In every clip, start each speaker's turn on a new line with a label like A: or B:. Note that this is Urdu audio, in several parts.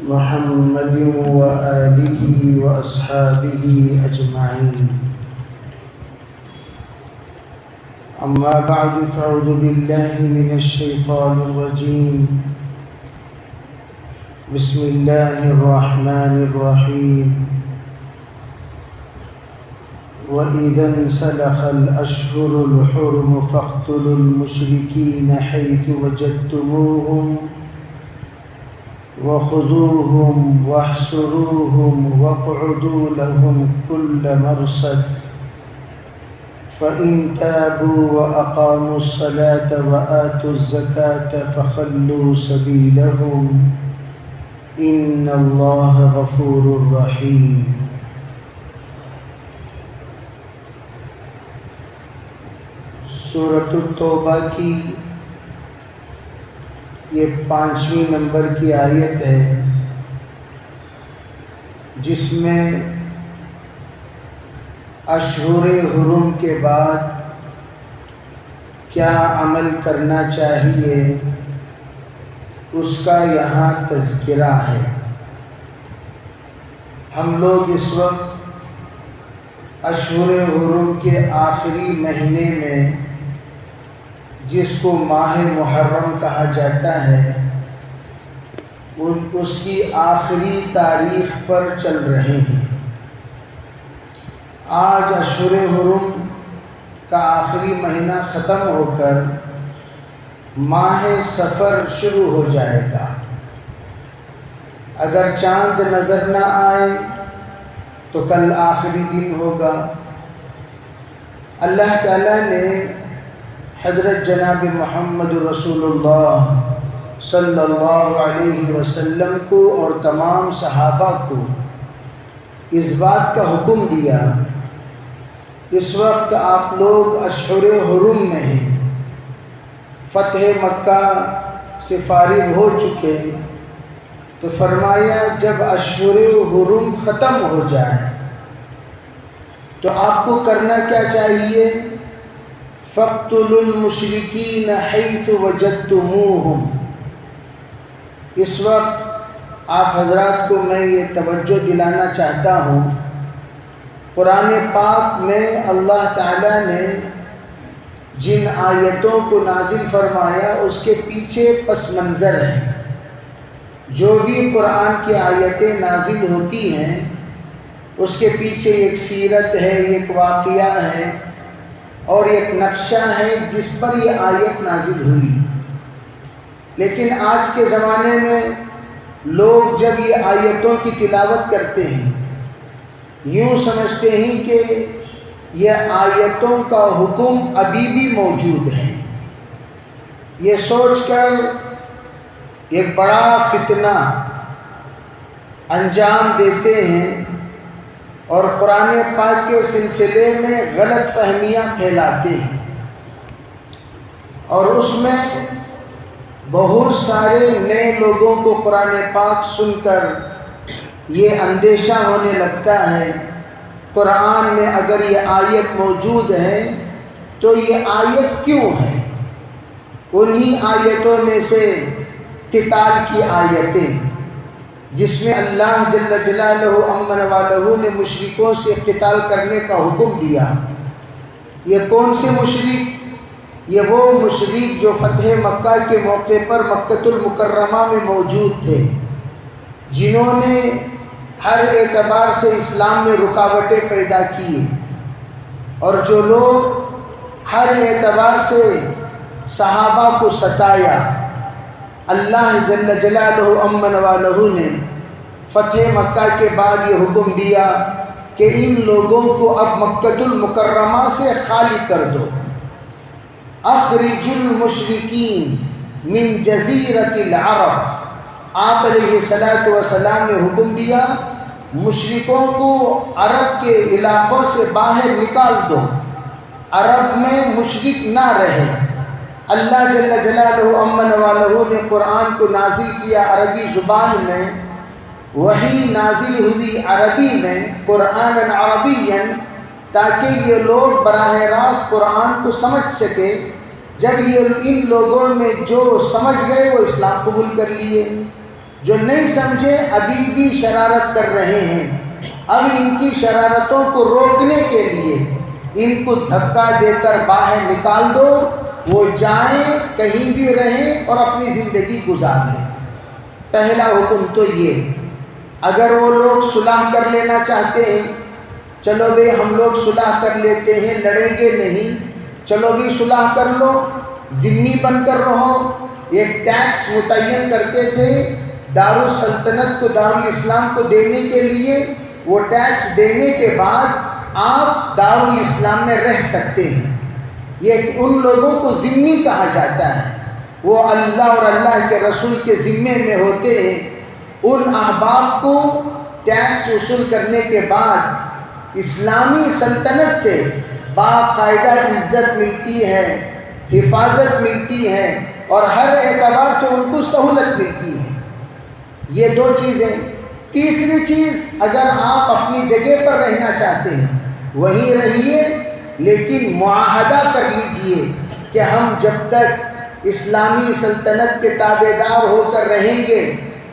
A: محمد وآله وأصحابه أجمعين. أما بعد فأعوذ بالله من الشيطان الرجيم. بسم الله الرحمن الرحيم. وإذا انسلخ الأشهر الحرم فاقتلوا المشركين حيث وجدتموهم وخذوهم واحصروهم واقعدوا لهم كل مرصد فإن تابوا وأقاموا الصلاة وآتوا الزكاة فخلوا سبيلهم إن الله غفور رحيم. سورۃ التوبہ کی یہ 5ویں نمبر کی آیت ہے، جس میں اشہر حرم کے بعد کیا عمل کرنا چاہیے اس کا یہاں تذکرہ ہے. ہم لوگ اس وقت اشہر حرم کے آخری مہینے میں، جس کو ماہ محرم کہا جاتا ہے، اس کی آخری تاریخ پر چل رہے ہیں. آج اشہر حرم کا آخری مہینہ ختم ہو کر ماہ صفر شروع ہو جائے گا. اگر چاند نظر نہ آئے تو کل آخری دن ہوگا. اللہ تعالیٰ نے حضرت جناب محمد رسول اللہ صلی اللہ علیہ وسلم کو اور تمام صحابہ کو اس بات کا حکم دیا. اس وقت آپ لوگ اشہر حرم میں ہیں، فتح مکہ سے فارغ ہو چکے، تو فرمایا جب اشہر حرم ختم ہو جائے تو آپ کو کرنا کیا چاہیے؟ فَاقْتُلُوا الْمُشْرِكِينَ حَيْثُ وَجَدْتُمُوهُمْ. اس وقت آپ حضرات کو میں یہ توجہ دلانا چاہتا ہوں، قرآن پاک میں اللہ تعالیٰ نے جن آیتوں کو نازل فرمایا اس کے پیچھے پس منظر ہے. جو بھی قرآن کی آیتیں نازل ہوتی ہیں اس کے پیچھے ایک سیرت ہے، ایک واقعہ ہے اور ایک نقشہ ہے جس پر یہ آیت نازل ہوئی. لیکن آج کے زمانے میں لوگ جب یہ آیتوں کی تلاوت کرتے ہیں، یوں سمجھتے ہیں کہ یہ آیتوں کا حکم ابھی بھی موجود ہے. یہ سوچ کر ایک بڑا فتنہ انجام دیتے ہیں اور قرآن پاک کے سلسلے میں غلط فہمیاں پھیلاتے ہیں، اور اس میں بہت سارے نئے لوگوں کو قرآن پاک سن کر یہ اندیشہ ہونے لگتا ہے، قرآن میں اگر یہ آیت موجود ہے تو یہ آیت کیوں ہے؟ انہی آیتوں میں سے قتال کی آیتیں، جس میں اللہ جل جلالہ امن والہ نے مشرکوں سے قتال کرنے کا حکم دیا. یہ کون سے مشرک؟ یہ وہ مشرک جو فتح مکہ کے موقع پر مکۃ المکرمہ میں موجود تھے، جنہوں نے ہر اعتبار سے اسلام میں رکاوٹیں پیدا کی، اور جو لوگ ہر اعتبار سے صحابہ کو ستایا. اللہ جل جلالہ امن والہ نے فتح مکہ کے بعد یہ حکم دیا کہ ان لوگوں کو اب مکۃ المکرمہ سے خالی کر دو. اخرج المشرکین من جزیرۃ العرب. آپ علیہ السلام نے حکم دیا مشرکوں کو عرب کے علاقوں سے باہر نکال دو، عرب میں مشرک نہ رہے. اللہ جل جلالہ امن والہ نے قرآن کو نازل کیا عربی زبان میں، وحی نازل ہوئی عربی میں، قرآن عربی، تاکہ یہ لوگ براہ راست قرآن کو سمجھ سکے. جب یہ ان لوگوں میں جو سمجھ گئے وہ اسلام قبول کر لیے، جو نہیں سمجھے ابھی بھی شرارت کر رہے ہیں، اب ان کی شرارتوں کو روکنے کے لیے ان کو دھکا دے کر باہر نکال دو، وہ جائیں کہیں بھی رہیں اور اپنی زندگی گزار لیں۔ پہلا حکم تو یہ، اگر وہ لوگ صلح کر لینا چاہتے ہیں، چلو بھئی ہم لوگ صلح کر لیتے ہیں، لڑیں گے نہیں، چلو بھی صلح کر لو، ذمہ بن کر رہو۔ ایک ٹیکس متعین کرتے تھے دارالسلطنت کو، دارالاسلام کو دینے کے لیے، وہ ٹیکس دینے کے بعد آپ دارالاسلام میں رہ سکتے ہیں۔ یہ ان لوگوں کو ذمہ کہا جاتا ہے، وہ اللہ اور اللہ کے رسول کے ذمے میں ہوتے ہیں۔ ان احباب کو ٹیکس وصول کرنے کے بعد اسلامی سلطنت سے باقاعدہ عزت ملتی ہے، حفاظت ملتی ہے اور ہر اعتبار سے ان کو سہولت ملتی ہے۔ یہ دو چیزیں۔ تیسری چیز، اگر آپ اپنی جگہ پر رہنا چاہتے ہیں وہیں رہیے، لیکن معاہدہ کر لیجئے کہ ہم جب تک اسلامی سلطنت کے تابع دار ہو کر رہیں گے،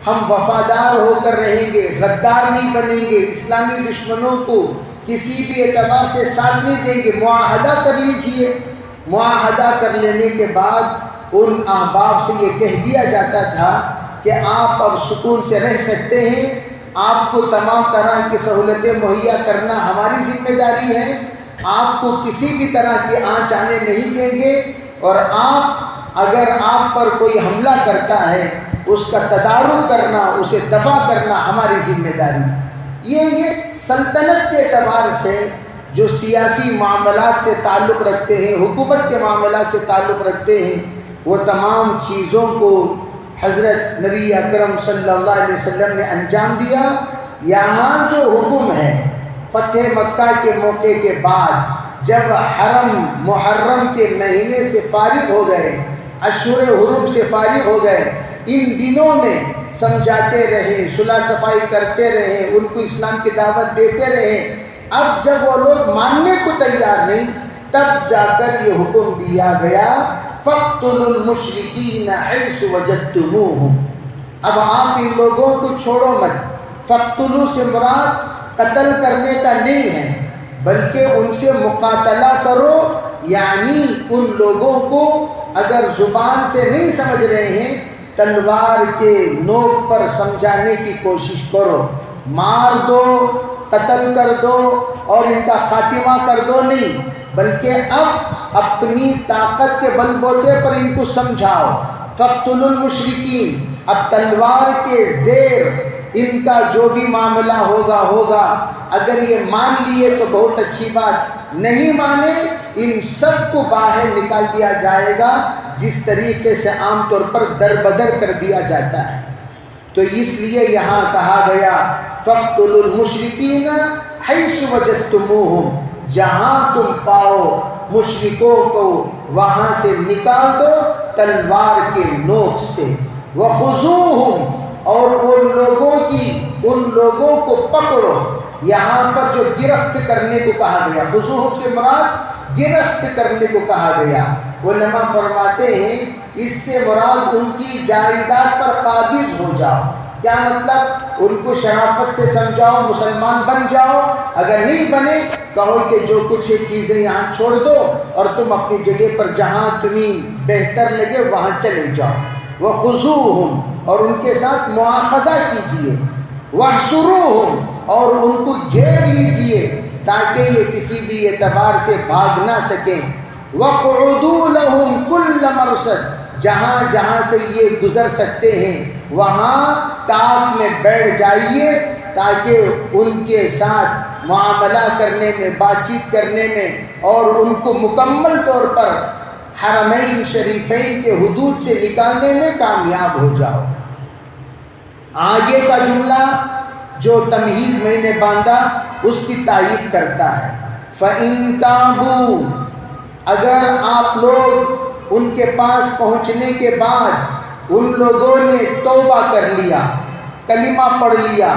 A: ہم وفادار ہو کر رہیں گے، غدار نہیں بنیں گے، اسلامی دشمنوں کو کسی بھی اعتبار سے ساتھ نہیں دیں گے۔ معاہدہ کر لیجئے۔ معاہدہ کر لینے کے بعد ان احباب سے یہ کہہ دیا جاتا تھا کہ آپ اب سکون سے رہ سکتے ہیں، آپ کو تمام طرح کی سہولتیں مہیا کرنا ہماری ذمہ داری ہے، آپ کو کسی بھی طرح کی آنچ آنے نہیں دیں گے، اور اگر آپ پر کوئی حملہ کرتا ہے اس کا تدارک کرنا، اسے دفع کرنا ہماری ذمہ داری۔ یہ سلطنت کے اعتبار سے جو سیاسی معاملات سے تعلق رکھتے ہیں، حکومت کے معاملات سے تعلق رکھتے ہیں، وہ تمام چیزوں کو حضرت نبی اکرم صلی اللہ علیہ وسلم نے انجام دیا۔ یہاں جو حکم ہے فتح مکہ کے موقع کے بعد، جب حرم محرم کے مہینے سے فارغ ہو گئے، اشہر حرم سے فارغ ہو گئے، ان دنوں میں سمجھاتے رہے، صلح صفائی کرتے رہے، ان کو اسلام کی دعوت دیتے رہے۔ اب جب وہ لوگ ماننے کو تیار نہیں، تب جا کر یہ حکم دیا گیا فَاقْتُلُوا الْمُشْرِكِينَ حَيْثُ وَجَدْتُمُوهُمْ۔ اب آپ ان لوگوں کو چھوڑو مت۔ فَاقْتُلُوا سے مراد قتل کرنے کا نہیں ہے، بلکہ ان سے مقاتلہ کرو، یعنی ان لوگوں کو اگر زبان سے نہیں سمجھ رہے ہیں، تلوار کے نوک پر سمجھانے کی کوشش کرو، مار دو، قتل کر دو اور ان کا خاتمہ کر دو نہیں، بلکہ اب اپنی طاقت کے بل بوتے پر ان کو سمجھاؤ۔ فَاقْتُلُوا الْمُشْرِكِينَ، اب تلوار کے زیر ان کا جو بھی معاملہ ہوگا، اگر یہ مان لیے تو بہت اچھی بات، نہیں مانے ان سب کو باہر نکال دیا جائے گا، جس طریقے سے عام طور پر در بدر کر دیا جاتا ہے۔ تو اس لیے یہاں کہا گیا فَاقْتُلُوا الْمُشْرِكِينَ حَيْثُ وَجَدْتُمُوهُمْ، جہاں تم پاؤ مشرکوں کو وہاں سے نکال دو تلوار کے نوک سے۔ وَخُذُوهُمْ، اور ان لوگوں کو پکڑو۔ یہاں پر جو گرفت کرنے کو کہا گیا، خُذُوهُمْ سے مراد گرفت کرنے کو کہا گیا۔ علماء فرماتے ہیں اس سے مراد ان کی جائیداد پر قابض ہو جاؤ۔ کیا مطلب؟ ان کو شرافت سے سمجھاؤ، مسلمان بن جاؤ، اگر نہیں بنے کہو کہ جو کچھ چیزیں یہاں چھوڑ دو اور تم اپنی جگہ پر جہاں تمہیں بہتر لگے وہاں چلے جاؤ۔ وَخُذُوهُمْ، اور ان کے ساتھ مواخذہ کیجئے۔ وَاحْصُرُوهُمْ، اور ان کو گھیر لیجئے تاکہ یہ کسی بھی اعتبار سے بھاگ نہ سکیں۔ وَاقْعُدُوا لَهُمْ كُلَّ مَرْصَدٍ، جہاں جہاں سے یہ گزر سکتے ہیں وہاں تاک میں بیٹھ جائیے تاکہ ان کے ساتھ معاملہ کرنے میں، بات چیت کرنے میں اور ان کو مکمل طور پر حرمین شریفین کے حدود سے نکالنے میں کامیاب ہو جاؤ۔ آگے کا جملہ جو تمہید میں نے باندھا اس کی تائید کرتا ہے۔ فَإِن تَابُوا، اگر آپ لوگ ان کے پاس پہنچنے کے بعد ان لوگوں نے توبہ کر لیا، کلمہ پڑھ لیا،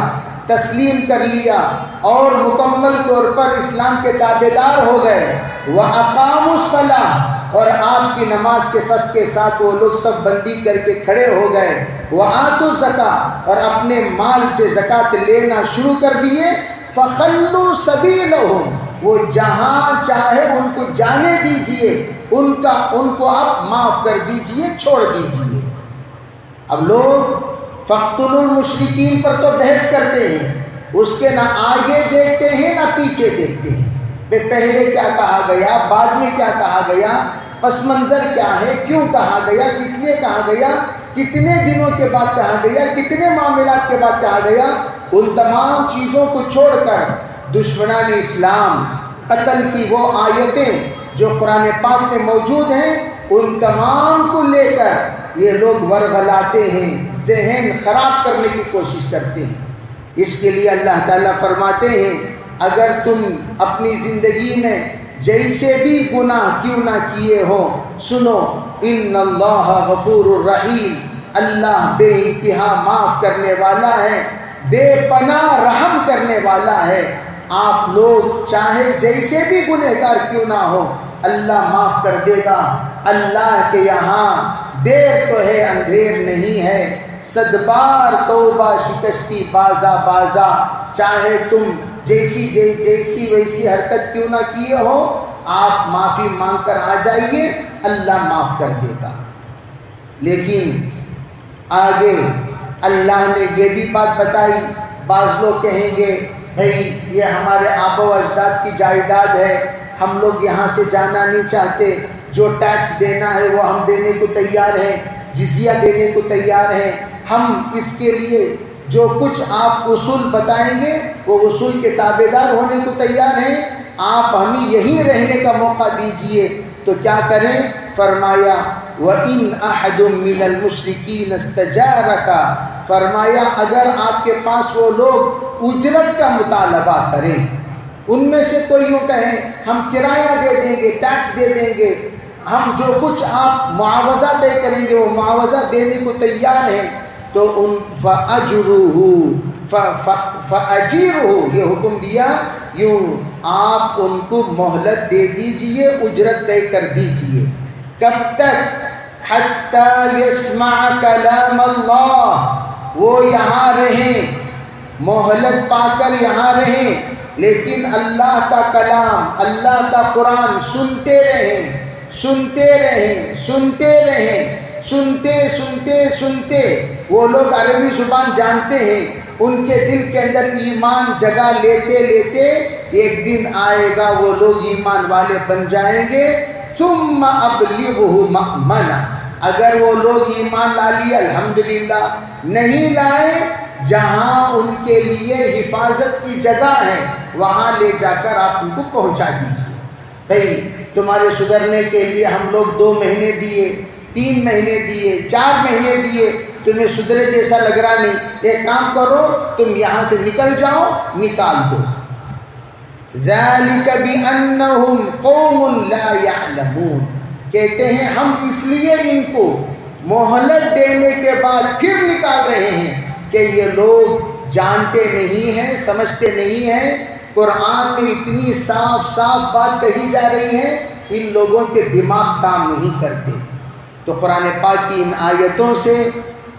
A: تسلیم کر لیا اور مکمل طور پر اسلام کے تابع دار ہو گئے، وَأَقَامُوا الصَّلَاةَ، اور آپ کی نماز کے صف کے ساتھ وہ لوگ سب بندی کر کے کھڑے ہو گئے، وَآتُوا الزَّکَاۃَ، اور اپنے مال سے زکوٰۃ لینا شروع کر دیے، فَخَلُّوا سَبِیلَهُمْ، وہ جہاں چاہے ان کو جانے دیجئے، ان کو آپ معاف کر دیجئے، چھوڑ دیجئے۔ اب لوگ فَاقْتُلُوا الْمُشْرِکِینَ پر تو بحث کرتے ہیں، اس کے نہ آگے دیکھتے ہیں نہ پیچھے دیکھتے ہیں، پہلے کیا کہا گیا، بعد میں کیا کہا گیا، پس منظر کیا ہے، کیوں کہا گیا، کس لیے کہا گیا، کتنے دنوں کے بعد کہا گیا، کتنے معاملات کے بعد کہا گیا، ان تمام چیزوں کو چھوڑ کر دشمنان اسلام قتل کی وہ آیتیں جو قرآن پاک میں موجود ہیں، ان تمام کو لے کر یہ لوگ ورغلاتے ہیں، ذہن خراب کرنے کی کوشش کرتے ہیں۔ اس کے لیے اللہ تعالیٰ فرماتے ہیں اگر تم اپنی زندگی میں جیسے بھی گناہ کیوں نہ کیے ہو، سنو ان اللہ غفور الرحیم، اللہ بے انتہا معاف کرنے والا ہے، بے پناہ رحم کرنے والا ہے۔ آپ لوگ چاہے جیسے بھی گنہگار کیوں نہ ہو، اللہ معاف کر دے گا۔ اللہ کے یہاں دیر تو ہے اندھیر نہیں ہے، صد بار توبہ شکستی بازا بازا، چاہے تم جیسی ویسی حرکت کیوں نہ کیے ہو، آپ معافی مانگ کر آ جائیے، اللہ معاف کر دے گا۔ لیکن آگے اللہ نے یہ بھی بات بتائی، بعض لوگ کہیں گے بھئی یہ ہمارے آبا و اجداد کی جائیداد ہے، ہم لوگ یہاں سے جانا نہیں چاہتے، جو ٹیکس دینا ہے وہ ہم دینے کو تیار ہیں، جزیہ دینے کو تیار ہیں، ہم اس کے لیے جو کچھ آپ اصول بتائیں گے وہ اصول کے تابعدار ہونے کو تیار ہیں، آپ ہمیں یہیں رہنے کا موقع دیجئے۔ تو کیا کریں؟ فرمایا وَإِنْ أَحَدٌ مِّنَ الْمُشْرِكِينَ اسْتَجَارَكَ، فرمایا اگر آپ کے پاس وہ لوگ اجرت کا مطالبہ کریں، ان میں سے کوئی یوں کہیں ہم کرایہ دے دیں گے، ٹیکس دے دیں گے، ہم جو کچھ آپ معاوضہ طے کریں گے وہ معاوضہ دینے کو تیار ہیں، تو ان فَأَجِرُهُ، یہ حکم دیا یوں آپ ان کو مہلت دے دیجئے، اجرت طے کر دیجئے۔ کب تک؟ حَتَّى يَسْمَعَ كَلَامَ اللَّهِ، وہ یہاں رہیں، مہلت پا کر یہاں رہیں، لیکن اللہ کا کلام، اللہ کا قرآن سنتے رہیں، سنتے رہیں، سنتے رہیں، سنتے سنتے سنتے۔ وہ لوگ عربی زبان جانتے ہیں، ان کے دل کے اندر ایمان جگہ لیتے لیتے ایک دن آئے گا وہ لوگ ایمان والے بن جائیں گے۔ ثم ابلغه مأمنا، اگر وہ لوگ ایمان لا لیے الحمدللہ، نہیں لائے جہاں ان کے لیے حفاظت کی جگہ ہے وہاں لے جا کر آپ ان کو پہنچا دیجیے۔ بھئی تمہارے سدھرنے کے لیے ہم لوگ 2 مہینے دیے، 3 مہینے دیے، 4 مہینے دیے، تمہیں سدھرے جیسا لگ رہا نہیں، ایک کام کرو تم یہاں سے نکل جاؤ، نکال دو۔ ذَلِكَ بِأَنَّهُمْ قَوْمٌ لَا يَعْلَمُونَ، کہتے ہیں ہم اس لیے ان کو مہلت دینے کے بعد پھر نکال رہے ہیں کہ یہ لوگ جانتے نہیں ہیں، سمجھتے نہیں ہیں، قرآن میں اتنی صاف صاف بات کہی جا رہی ہے، ان لوگوں کے دماغ کام نہیں کرتے۔ تو قرآن پاک کی ان آیتوں سے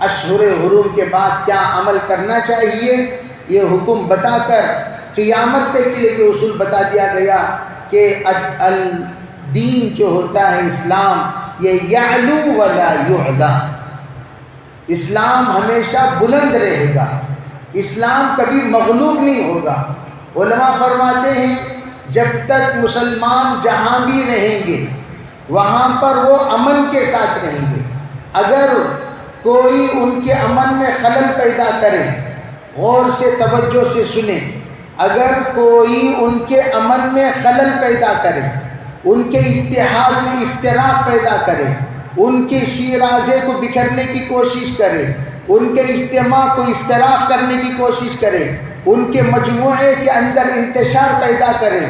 A: اشہر حرم کے بعد کیا عمل کرنا چاہیے یہ حکم بتا کر قیامت تک کے لیے جو اصول بتا دیا گیا کہ الدین جو ہوتا ہے اسلام، یہ یعلو ولا یعلا، اسلام ہمیشہ بلند رہے گا، اسلام کبھی مغلوب نہیں ہوگا۔ علماء فرماتے ہیں جب تک مسلمان جہاں بھی رہیں گے وہاں پر وہ امن کے ساتھ رہیں گے۔ اگر کوئی ان کے امن میں خلل پیدا کرے، غور سے توجہ سے سنیں، اگر کوئی ان کے امن میں خلل پیدا کرے، ان کے اتحاد میں افتراق پیدا کرے، ان کے شیرازے کو بکھرنے کی کوشش کرے، ان کے اجتماع کو افتراق کرنے کی کوشش کرے، ان کے مجموعے کے اندر انتشار پیدا کرے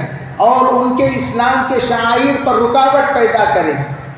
A: اور ان کے اسلام کے شعائر پر رکاوٹ پیدا کرے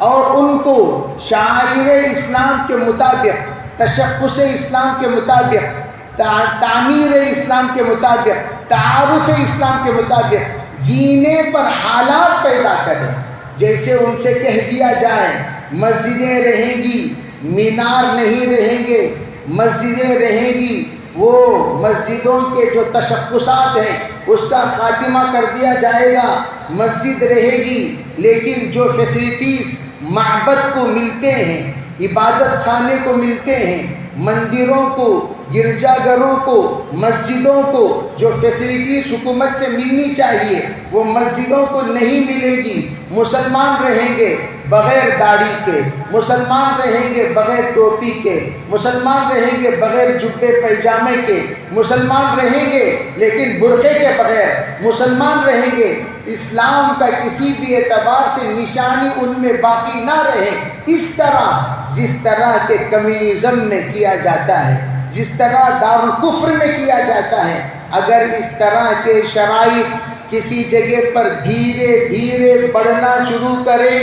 A: اور ان کو شعائر اسلام کے مطابق، تشخص اسلام کے مطابق، تعمیر اسلام کے مطابق، تعارف اسلام کے مطابق جینے پر حالات پیدا کرے، جیسے ان سے کہہ دیا جائے مسجدیں رہیں گی، مینار نہیں رہیں گے، مسجدیں رہیں گی، وہ مسجدوں کے جو تشخصات ہیں اس کا خاتمہ کر دیا جائے گا، مسجد رہے گی لیکن جو فیسلٹیز معبد کو ملتے ہیں، عبادت خانے کو ملتے ہیں، مندروں کو، گرجا گھروں کو، مسجدوں کو جو فیسلٹیز حکومت سے ملنی چاہیے وہ مسجدوں کو نہیں ملے گی۔ مسلمان رہیں گے بغیر داڑھی کے، مسلمان رہیں گے بغیر ٹوپی کے، مسلمان رہیں گے بغیر جبے پیجامے کے، مسلمان رہیں گے لیکن برقعے کے بغیر، مسلمان رہیں گے، اسلام کا کسی بھی اعتبار سے نشانی ان میں باقی نہ رہے، اس طرح جس طرح کے کمیونزم میں کیا جاتا ہے، جس طرح دارالکفر میں کیا جاتا ہے۔ اگر اس طرح کے شرائط کسی جگہ پر دھیرے دھیرے بڑھنا شروع کرے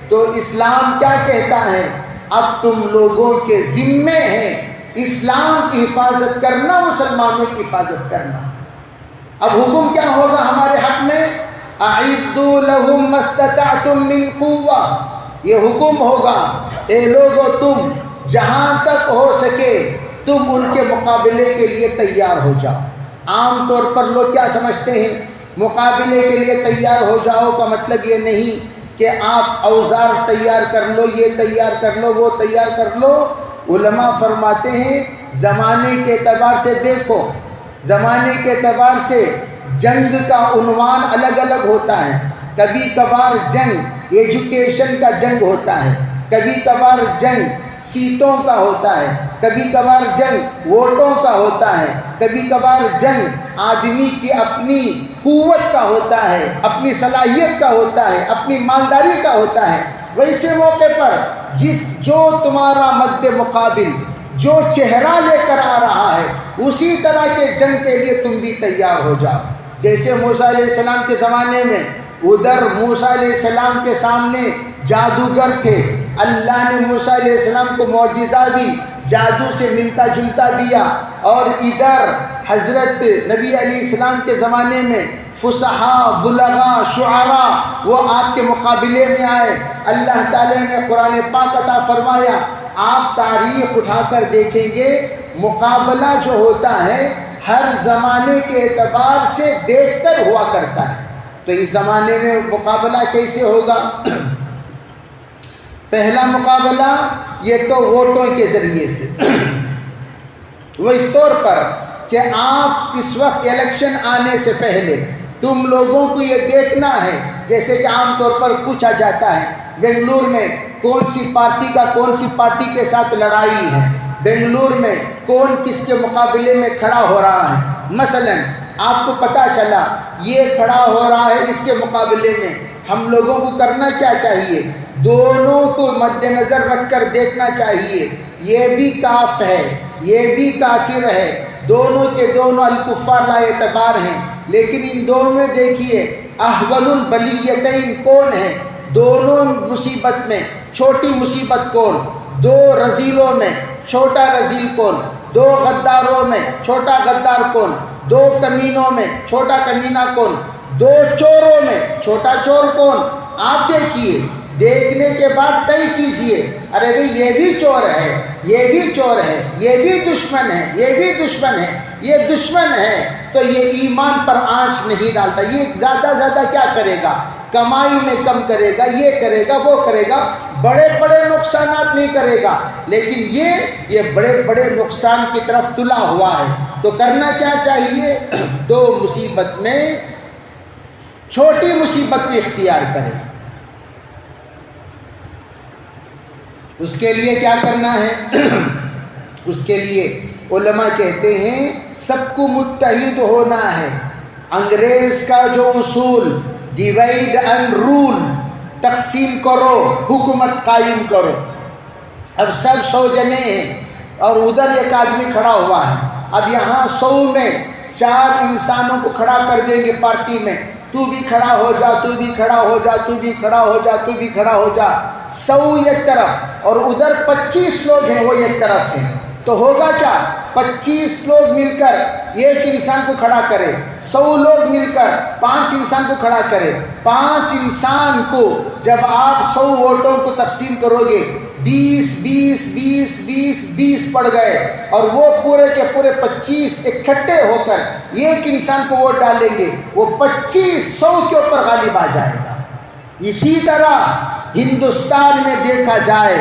A: تو اسلام کیا کہتا ہے؟ اب تم لوگوں کے ذمے ہے اسلام کی حفاظت کرنا، مسلمانوں کی حفاظت کرنا۔ اب حکم کیا ہوگا ہمارے حق میں؟ اعدوا لهم ما استطعتم من قوة، یہ حکم ہوگا اے لوگو تم جہاں تک ہو سکے تم ان کے مقابلے کے لیے تیار ہو جاؤ۔ عام طور پر لوگ کیا سمجھتے ہیں؟ مقابلے کے لیے تیار ہو جاؤ کا مطلب یہ نہیں کہ آپ اوزار تیار کر لو، یہ تیار کر لو، وہ تیار کر لو۔ علماء فرماتے ہیں زمانے کے اعتبار سے دیکھو، زمانے کے اعتبار سے جنگ کا عنوان الگ الگ ہوتا ہے۔ کبھی کبھار جنگ ایجوکیشن کا جنگ ہوتا ہے، کبھی کبھار جنگ سیٹوں کا ہوتا ہے، کبھی کبھار جنگ ووٹوں کا ہوتا ہے، کبھی کبھار جنگ آدمی کی اپنی قوت کا ہوتا ہے، اپنی صلاحیت کا ہوتا ہے، اپنی مالداری کا ہوتا ہے۔ ویسے موقع پر جو تمہارا مد مقابل جو چہرہ لے کر آ رہا ہے اسی طرح کے جنگ کے لیے تم بھی تیار ہو جاؤ۔ جیسے موسیٰ علیہ السلام کے زمانے میں ادھر موسیٰ علیہ السلام کے سامنے جادوگر تھے، اللہ نے موسیٰ علیہ السلام کو معجزہ بھی جادو سے ملتا جلتا دیا، اور ادھر حضرت نبی علیہ السلام کے زمانے میں فصحاء، بلغاء، شعراء وہ آپ کے مقابلے میں آئے۔ اللہ تعالیٰ نے قرآن پاک عطا فرمایا، آپ تاریخ اٹھا کر دیکھیں گے مقابلہ جو ہوتا ہے ہر زمانے کے اعتبار سے بہتر ہوا کرتا ہے۔ تو اس زمانے میں مقابلہ کیسے ہوگا؟ پہلا مقابلہ یہ تو ووٹوں کے ذریعے سے، وہ اس طور پر کہ آپ اس وقت الیکشن آنے سے پہلے تم لوگوں کو یہ دیکھنا ہے، جیسے کہ عام طور پر پوچھا جاتا ہے بنگلور میں کون سی پارٹی کا کون سی پارٹی کے ساتھ لڑائی ہے، بنگلور میں کون کس کے مقابلے میں کھڑا ہو رہا ہے۔ مثلا آپ کو پتہ چلا یہ کھڑا ہو رہا ہے اس کے مقابلے میں، ہم لوگوں کو کرنا کیا چاہیے؟ دونوں کو مد نظر رکھ کر دیکھنا چاہیے، یہ بھی کاف ہے یہ بھی کافر ہے، دونوں کے دونوں الکفار لا اعتبار ہیں، لیکن ان دونوں میں دیکھیے احول البلیتین کون ہے؟ دونوں مصیبت میں چھوٹی مصیبت کون؟ دو رذیلوں میں چھوٹا رذیل کون؟ دو غداروں میں چھوٹا غدار کون؟ دو کمینوں میں چھوٹا کمینہ کون؟ دو چوروں میں چھوٹا چور کون؟ آپ دیکھیے، دیکھنے کے بعد طے کیجئے، ارے بھئی یہ بھی چور ہے، یہ بھی چور ہے، یہ بھی دشمن ہے، یہ بھی دشمن ہے، یہ دشمن ہے تو یہ ایمان پر آنچ نہیں ڈالتا، یہ زیادہ کیا کرے گا؟ کمائی میں کم کرے گا، یہ کرے گا، وہ کرے گا، بڑے بڑے نقصانات نہیں کرے گا، لیکن یہ بڑے بڑے نقصان کی طرف تلا ہوا ہے۔ تو کرنا کیا چاہیے؟ دو مصیبت میں چھوٹی مصیبت کو اختیار کریں۔ اس کے لیے کیا کرنا ہے؟ اس کے لیے علماء کہتے ہیں سب کو متحد ہونا ہے۔ انگریز کا جو اصول ڈیوائڈ اینڈ رول، تقسیم کرو حکومت قائم کرو، اب سب 100 جنے ہیں اور ادھر ایک آدمی کھڑا ہوا ہے، اب یہاں 100 میں 4 انسانوں کو کھڑا کر دیں گے پارٹی میں، تو بھی کھڑا ہو جا، تو بھی کھڑا ہو جا، تو بھی کھڑا ہو جا، تو بھی کھڑا ہو جا، 100 ایک طرف اور ادھر 25 لوگ ہیں وہ ایک طرف ہیں، تو ہوگا کیا؟ 25 لوگ مل کر ایک انسان کو کھڑا کرے، 100 لوگ مل کر 5 انسان کو کھڑا کرے، 5 انسان کو جب آپ 100 ووٹوں کو تقسیم کرو گے، 20 پڑ گئے، اور وہ پورے کے پورے 25 اکٹھے ہو کر ایک انسان کو ووٹ ڈالیں گے، وہ 25 100 کے اوپر غالب آ جائے گا۔ اسی طرح ہندوستان میں دیکھا جائے،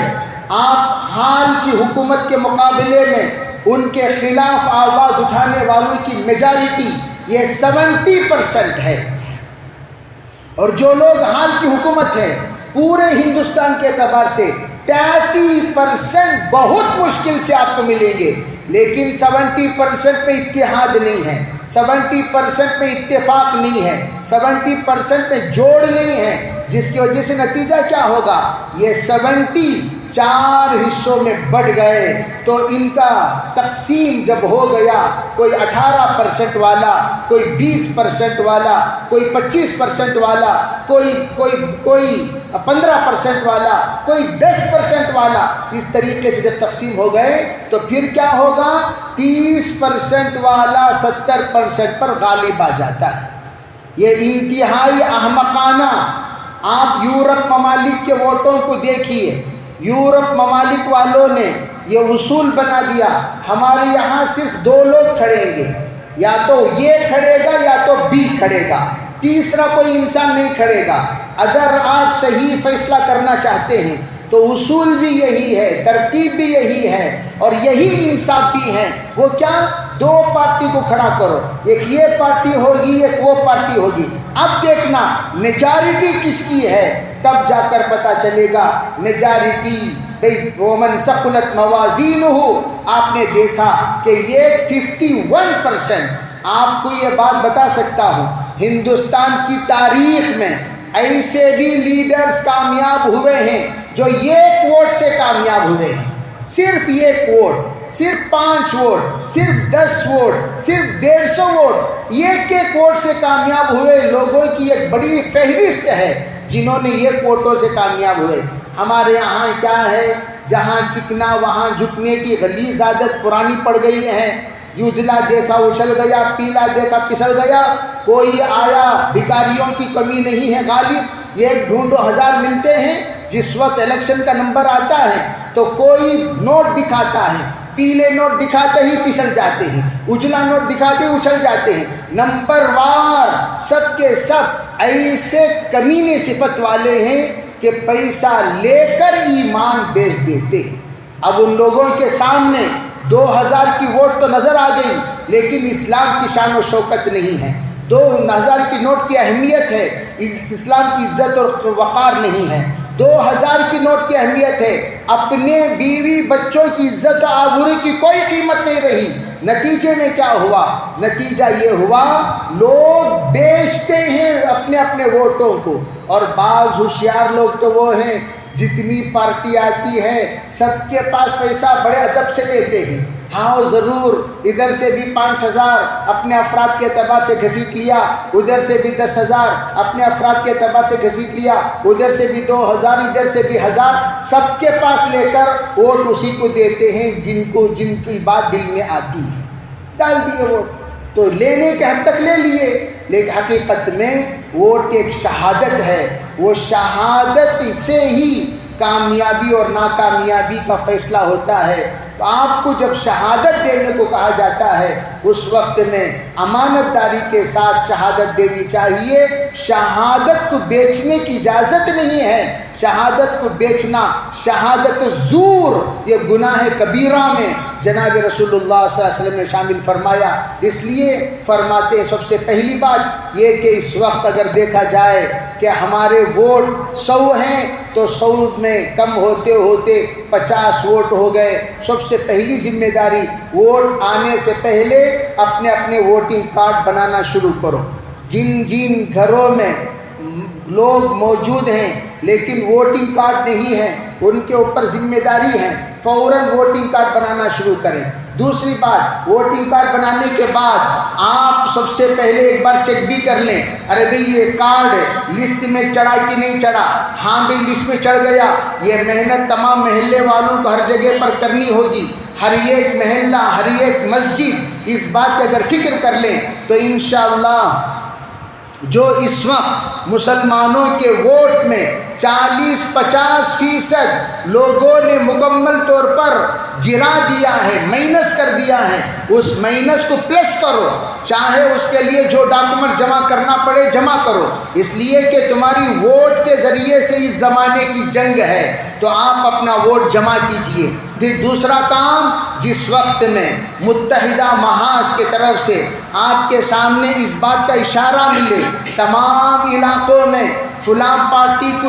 A: آپ حال کی حکومت کے مقابلے میں ان کے خلاف آواز اٹھانے والوں کی میجارٹی یہ 70% ہے، اور جو لوگ حال کی حکومت ہے پورے ہندوستان کے اعتبار سے 30% بہت مشکل سے آپ کو ملیں گے، لیکن 70% میں اتحاد نہیں ہے، 70% میں اتفاق نہیں ہے، 70% میں جوڑ نہیں ہے، جس کی وجہ سے نتیجہ کیا ہوگا؟ یہ 70 4 حصوں میں بٹ گئے، تو ان کا تقسیم جب ہو گیا، کوئی 18% والا، کوئی 20% والا، کوئی 25% والا، کوئی 15% والا، کوئی 10% والا، اس طریقے سے جب تقسیم ہو گئے تو پھر کیا ہوگا؟ 30% والا 70% پر غالب آ جاتا ہے۔ یہ انتہائی احمقانہ، آپ یورپ ممالک کے ووٹوں کو دیکھیے، یورپ ممالک والوں نے یہ اصول بنا دیا، ہمارے یہاں صرف 2 لوگ کھڑیں گے، یا تو یہ کھڑے گا یا تو بی کھڑے گا، تیسرا کوئی انسان نہیں کھڑے گا۔ اگر آپ صحیح فیصلہ کرنا چاہتے ہیں تو اصول بھی یہی ہے، ترتیب بھی یہی ہے، اور یہی انصاف بھی ہے۔ وہ کیا؟ 2 پارٹی کو کھڑا کرو، ایک یہ پارٹی ہوگی، ایک وہ پارٹی ہوگی، اب دیکھنا میجارٹی کس کی ہے، تب جا کر پتہ چلے گا میجارٹی۔ وَمَنْ ثَقُلَتْ مَوَازِينُهُ، آپ نے دیکھا کہ یہ 51%۔ آپ کو یہ بات بتا سکتا ہوں، ہندوستان کی تاریخ میں ایسے بھی لیڈرز کامیاب ہوئے ہیں جو ایک ووٹ سے کامیاب ہوئے ہیں، صرف ایک ووٹ، صرف 5 ووٹ، صرف 10 ووٹ، صرف 150 ووٹ، ایک ووٹ سے کامیاب ہوئے لوگوں کی ایک بڑی فہرست ہے جنہوں نے ایک ووٹوں سے کامیاب ہوئے۔ ہمارے یہاں کیا ہے، جہاں چکنا وہاں جھکنے کی غلیظ عادت پرانی پڑ گئی ہے، اجلا دیکھا اچھل گیا، پیلا دیکھا پسل گیا، کوئی آیا، بھکاریوں کی کمی نہیں ہے غالب، ایک ڈھونڈو 1000 ملتے ہیں۔ جس وقت الیکشن کا نمبر آتا ہے تو کوئی نوٹ دکھاتا ہے، پیلے نوٹ دکھاتے ہی پسل جاتے ہیں، اجلا نوٹ دکھاتے ہی اچھل جاتے ہیں، نمبر وار سب کے سب ایسے کمینے صفت والے ہیں کہ پیسہ لے کر ایمان بیچ دیتے ہیں۔ اب ان لوگوں کے سامنے 2000 کی ووٹ تو نظر آ گئی، لیکن اسلام کی شان و شوکت نہیں ہے، 2000 کی نوٹ کی اہمیت ہے، اسلام کی عزت اور وقار نہیں ہے، 2000 کی نوٹ کی اہمیت ہے، اپنے بیوی بچوں کی عزت و آبرو کی کوئی قیمت نہیں رہی۔ نتیجے میں کیا ہوا؟ نتیجہ یہ ہوا لوگ بیچتے ہیں اپنے اپنے ووٹوں کو، اور بعض ہوشیار لوگ تو وہ ہیں جتنی پارٹی آتی ہے سب کے پاس پیسہ بڑے ادب سے لیتے ہیں، ہاں ضرور ادھر سے بھی 5000 اپنے افراد کے اعتبار سے گھسیٹ لیا، ادھر سے بھی 10,000 اپنے افراد کے اعتبار سے گھسیٹ لیا، ادھر سے بھی 2000، ادھر سے بھی 1000، سب کے پاس لے کر ووٹ اسی کو دیتے ہیں جن کی بات دل میں آتی ہے، ڈال دیے ووٹ، تو لینے کے حد تک لے لیے، لیکن حقیقت میں ووٹ ایک شہادت ہے، وہ شہادت سے ہی کامیابی اور ناکامیابی کا فیصلہ ہوتا ہے۔ تو آپ کو جب شہادت دینے کو کہا جاتا ہے اس وقت میں امانت داری کے ساتھ شہادت دینی چاہیے۔ شہادت کو بیچنے کی اجازت نہیں ہے، شہادت کو بیچنا، شہادت زور، یہ گناہ کبیرہ میں جناب رسول اللہ صلی اللہ علیہ وسلم نے شامل فرمایا۔ اس لیے فرماتے ہیں سب سے پہلی بات یہ کہ اس وقت اگر دیکھا جائے کہ ہمارے ووٹ 100 ہیں تو 100 میں کم ہوتے ہوتے 50 ووٹ ہو گئے، سب سے پہلی ذمہ داری ووٹ آنے سے پہلے اپنے اپنے ووٹنگ کارڈ بنانا شروع کرو۔ جن گھروں میں لوگ موجود ہیں لیکن ووٹنگ کارڈ نہیں ہے ان کے اوپر ذمہ داری ہے، فوراً ووٹنگ کارڈ بنانا شروع کریں۔ دوسری بات، ووٹنگ کارڈ بنانے کے بعد آپ سب سے پہلے ایک بار چیک بھی کر لیں، ارے بھئی یہ کارڈ لسٹ میں چڑھا کہ نہیں چڑھا، ہاں بھئی لسٹ میں چڑھ گیا، یہ محنت تمام محلے والوں کو ہر جگہ پر کرنی ہوگی، ہر ایک محلہ، ہر ایک مسجد اس بات کی اگر فکر کر لیں تو انشاءاللہ جو اس وقت مسلمانوں کے ووٹ میں 40-50% لوگوں نے مکمل طور پر گرا دیا ہے، مائنس کر دیا ہے، اس مائنس کو پلس کرو، چاہے اس کے لیے جو ڈاکومنٹ جمع کرنا پڑے جمع کرو، اس لیے کہ تمہاری ووٹ کے ذریعے سے اس زمانے کی جنگ ہے، تو آپ اپنا ووٹ جمع کیجئے۔ پھر دوسرا کام، جس وقت میں متحدہ محاذ کی طرف سے آپ کے سامنے اس بات کا اشارہ ملے تمام علاقوں میں فلاں پارٹی کو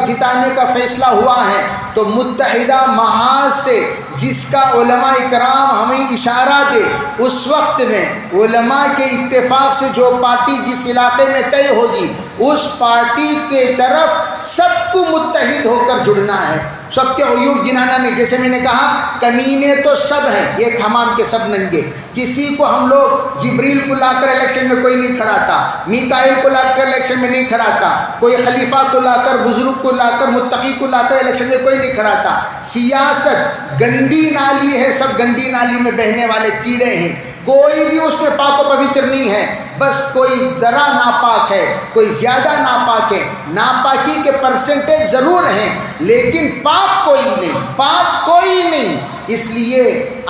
A: جتانے کا فیصلہ ہوا ہے، تو متحدہ محاذ سے جس کا علماء اکرام ہمیں اشارہ دے، اس وقت میں علماء کے اتفاق سے جو پارٹی جس علاقے میں طے ہوگی اس پارٹی کے طرف سب کو متحد ہو کر جڑنا ہے، سب کے عیوب گنانا نہیں۔ جیسے میں نے کہا کمینے تو سب ہیں، ایک حمام کے سب ننگے، کسی کو ہم لوگ جبریل کو لا کر الیکشن میں کوئی نہیں کھڑاتا، میکائیل کو لا کر الیکشن میں نہیں کھڑاتا، کوئی خلیفہ کو لا کر، بزرگ کو لا کر، متقی کو لا کر الیکشن میں کوئی نہیں کھڑاتا۔ سیاست گندی نالی ہے، سب گندی نالی میں بہنے والے کیڑے ہیں، کوئی بھی اس میں پاک و پوتر نہیں ہے، بس کوئی ذرا ناپاک ہے، کوئی زیادہ ناپاک ہے، ناپاکی کے پرسنٹیج ضرور ہیں لیکن پاک کوئی نہیں، پاک کوئی نہیں۔ اس لیے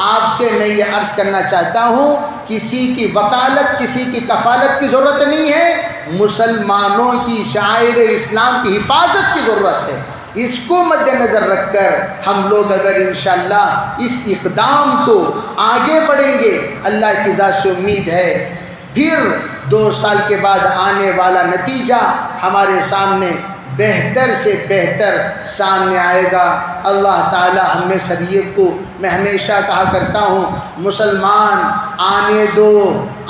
A: آپ سے میں یہ عرض کرنا چاہتا ہوں، کسی کی وکالت، کسی کی کفالت کی ضرورت نہیں ہے، مسلمانوں کی شعائر اسلام کی حفاظت کی ضرورت ہے۔ اس کو مد نظر رکھ کر ہم لوگ اگر انشاءاللہ اس اقدام کو آگے بڑھیں گے، اللہ کی ذات سے امید ہے پھر 2 سال کے بعد آنے والا نتیجہ ہمارے سامنے بہتر سے بہتر سامنے آئے گا۔ اللہ تعالی ہم میں سب کو، میں ہمیشہ کہا کرتا ہوں مسلمان آنے دو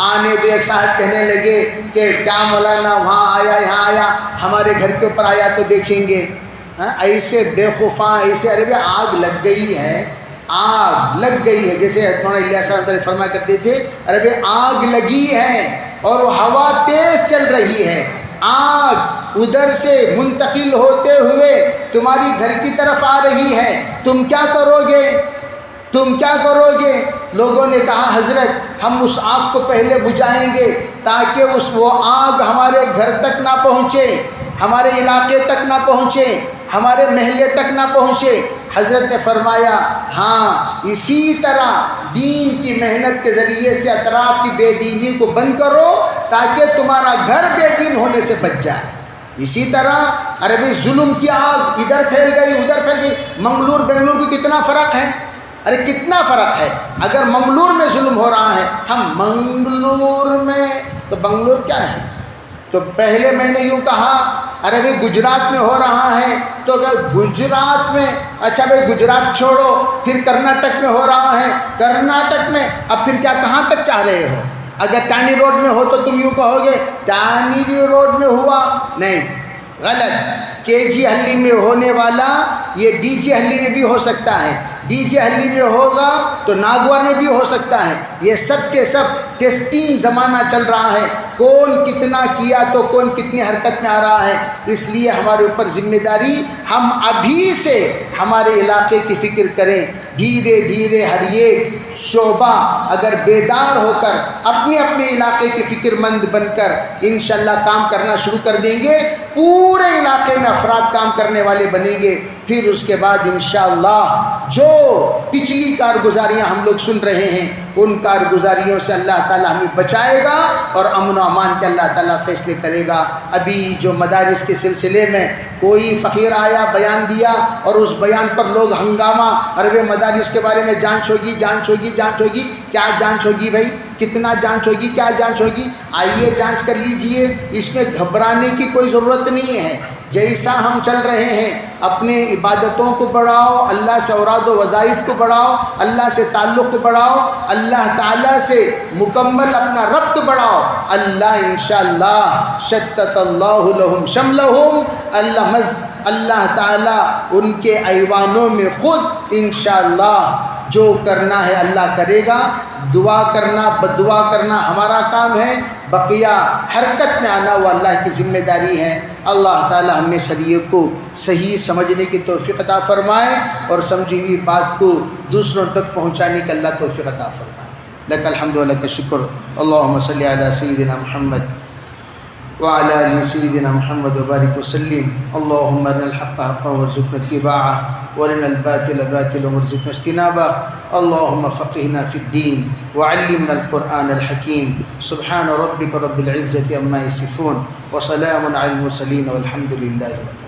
A: آنے دو۔ ایک صاحب کہنے لگے کہ کیا مولانا وہاں آیا یہاں آیا، ہمارے گھر کے اوپر آیا تو دیکھیں گے۔ ایسے بے خوفاں، ایسے ارے بھائی آگ لگ گئی ہے، آگ لگ گئی ہے، جیسے مولانا الیاس صاحب فرمایا کرتے تھے ارے بھائی آگ لگی ہے اور ہوا تیز چل رہی ہے، آگ ادھر سے منتقل ہوتے ہوئے تمہاری گھر کی طرف آ رہی ہے، تم کیا کرو گے؟ تم کیا کرو گے؟ لوگوں نے کہا حضرت ہم اس آگ کو پہلے بجھائیں گے تاکہ وہ آگ ہمارے گھر تک نہ پہنچے، ہمارے علاقے تک نہ پہنچے، ہمارے محلے تک نہ پہنچے۔ حضرت نے فرمایا ہاں اسی طرح دین کی محنت کے ذریعے سے اطراف کی بے دینی کو بند کرو تاکہ تمہارا گھر بے دین ہونے سے بچ جائے۔ اسی طرح عربی ظلم کی آگ ادھر پھیل گئی ادھر پھیل گئی، منگلور بنگلور کی کتنا فرق ہے، ارے کتنا فرق ہے۔ اگر منگلور میں ظلم ہو رہا ہے، ہم منگلور میں تو بنگلور کیا ہے؟ تو پہلے میں نے یوں کہا ارے بھائی گجرات میں ہو رہا ہے، تو اگر گجرات میں، اچھا بھائی گجرات چھوڑو، پھر کرناٹک میں ہو رہا ہے، کرناٹک میں اب پھر کیا کہاں تک چاہ رہے ہو؟ اگر ٹانی روڈ میں ہو تو تم یوں کہو گے ٹانی روڈ میں ہوا، نہیں، غلط۔ کے جی ہلی میں ہونے والا یہ ڈی جی ہلی میں بھی ہو سکتا ہے، ڈی جے ہلی میں ہوگا تو ناگوار میں بھی ہو سکتا ہے۔ یہ سب کے سب ٹیسٹنگ زمانہ چل رہا ہے، کون کتنا کیا تو کون کتنی حرکت میں آ رہا ہے۔ اس لیے ہمارے اوپر ذمہ داری، ہم ابھی سے ہمارے علاقے کی فکر کریں، دھیرے دھیرے ہر ایک شعبہ اگر بیدار ہو کر اپنے اپنے علاقے کے فکر مند بن کر انشاءاللہ کام کرنا شروع کر دیں گے، پورے علاقے میں افراد کام کرنے والے بنیں گے۔ پھر اس کے بعد انشاءاللہ جو پچھلی کارگزاریاں ہم لوگ سن رہے ہیں ان کارگزاریوں سے اللہ تعالیٰ ہمیں بچائے گا اور امن و امان کے اللہ تعالیٰ فیصلے کرے گا۔ ابھی جو مدارس کے سلسلے میں کوئی فقیر آیا بیان دیا اور اس بیان پر لوگ ہنگامہ، عرب مدارس کے بارے میں جانچ ہوگی جانچ ہوگی جانچ ہوگی، کیا جانچ ہوگی بھائی؟ کتنا جانچ ہوگی؟ کیا جانچ ہوگی؟ آئیے جانچ کر لیجئے، اس میں گھبرانے کی کوئی ضرورت نہیں ہے۔ جیسا ہم چل رہے ہیں اپنے عبادتوں کو بڑھاؤ، اللہ سے اوراد و وظائف کو بڑھاؤ، اللہ سے تعلق کو بڑھاؤ، اللہ تعالیٰ سے مکمل اپنا ربط بڑھاؤ، اللہ انشاءاللہ شتت اللہ لہم شملہم، اللہ تعالیٰ ان کے ایوانوں میں خود انشاءاللہ جو کرنا ہے اللہ کرے گا۔ دعا کرنا بد دعا کرنا ہمارا کام ہے، بقیہ حرکت میں آنا وہ اللہ کی ذمہ داری ہے۔ اللہ تعالی ہمیں شریعت کو صحیح سمجھنے کی توفیق عطا فرمائے اور سمجھی ہوئی بات کو دوسروں تک پہنچانے کا اللہ توفیق عطا فرمائے۔ لک الحمد و لک الشکر، اللہم صلی علی سیدنا محمد وعلى آل سيدنا محمد وبارك وسلم۔ اللهم ارنا الحق حقا وارزقنا اتباعه وارنا الباطل باطلا وارزقنا اجتنابه۔ اللهم فقهنا في الدين وعلمنا القرآن الحكيم۔ سبحان ربك رب العزة عما يصفون وسلام على المرسلين والحمد لله رب العالمين۔